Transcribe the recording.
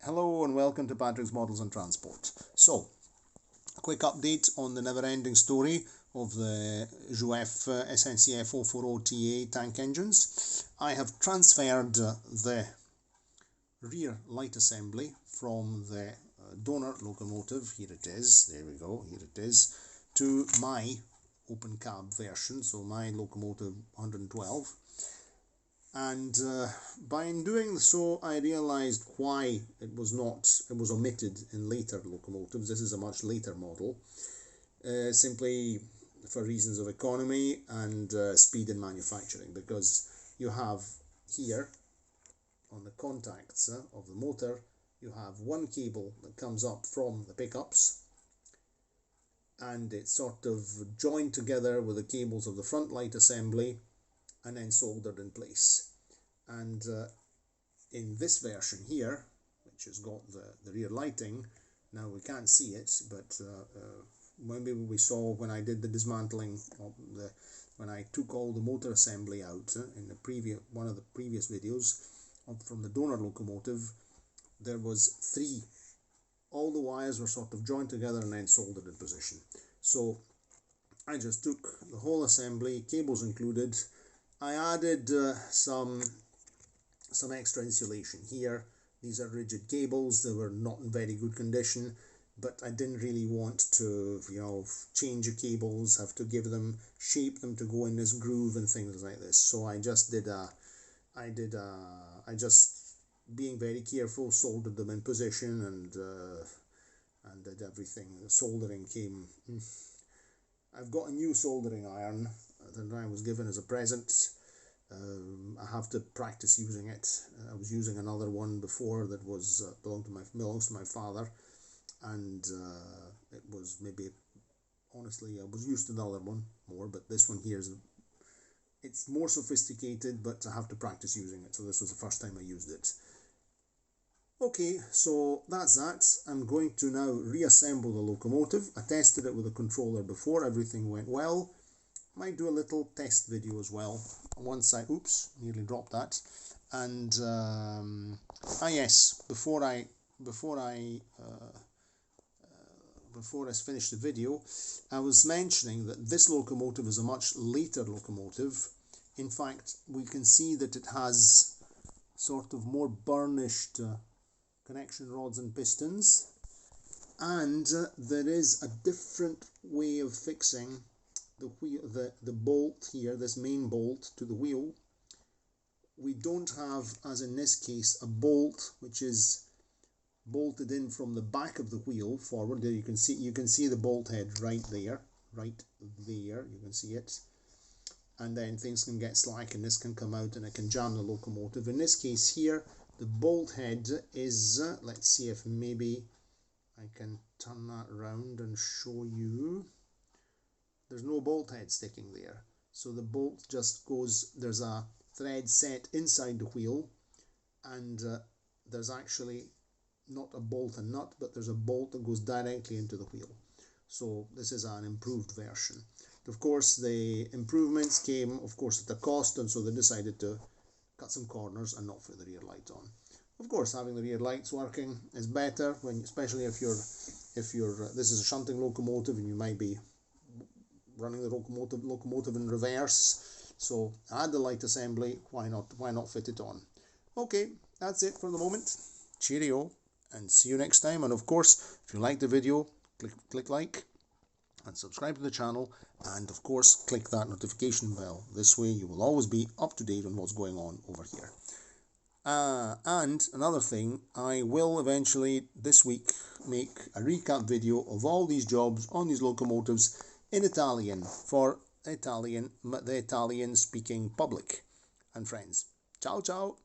Hello and welcome to Patrick's Models and Transport. So, a quick update on the never-ending story of the Jouef SNCF 040TA tank engines. I have transferred the rear light assembly from the donor locomotive, here it is, there we go, here it is, to my open cab version, so my locomotive 112. And by doing so, I realized why it was omitted in later locomotives. This is a much later model, simply for reasons of economy and speed in manufacturing, because you have here on the contacts of the motor, you have one cable that comes up from the pickups, and it's sort of joined together with the cables of the front light assembly and then soldered in place. And in this version here, which has got the rear lighting, now we can't see it, but maybe we saw when I did the dismantling of when I took all the motor assembly out in the one of the previous videos from the donor locomotive, there was all the wires were sort of joined together and then soldered in position. So I just took the whole assembly, cables included. I added some extra insulation here. These are rigid cables. They were not in very good condition, but I didn't really want to, change the cables, have to shape them to go in this groove and things like this. So I just being very careful, soldered them in position and did everything. The soldering came. I've got a new soldering iron that I was given as a present. I have to practice using it. I was using another one before that was belongs to my father, and it was maybe, honestly, I was used to the other one more, but this one here it's more sophisticated, but I have to practice using it. So this was the first time I used it. Okay, so that's that. I'm going to now reassemble the locomotive. I tested it with a controller before, everything went well. Might do a little test video as well. Once oops, nearly dropped that. And yes, before I finish the video, I was mentioning that this locomotive is a much later locomotive. In fact, we can see that it has sort of more burnished connection rods and pistons, and there is a different way of fixing the bolt here, this main bolt to the wheel. We don't have, as in this case, a bolt which is bolted in from the back of the wheel forward. There you can see the bolt head right there, you can see it, and then things can get slack and this can come out and it can jam the locomotive. In this case here, the bolt head is let's see if maybe I can turn that around and show you. There's no bolt head sticking there, so the bolt just goes, there's a thread set inside the wheel, and there's actually not a bolt and nut, but there's a bolt that goes directly into the wheel. So this is an improved version. Of course, the improvements came, of course, at a cost, and so they decided to cut some corners and not put the rear light on. Of course, having the rear lights working is better, especially if this is a shunting locomotive and you might be running the locomotive in reverse. So add the light assembly, why not fit it on? Okay, that's it for the moment. Cheerio, and see you next time. And of course, if you like the video, click like and subscribe to the channel, and of course click that notification bell. This way you will always be up to date on what's going on over here. And another thing, I will eventually this week make a recap video of all these jobs on these locomotives in Italian for the Italian speaking public and friends. Ciao ciao.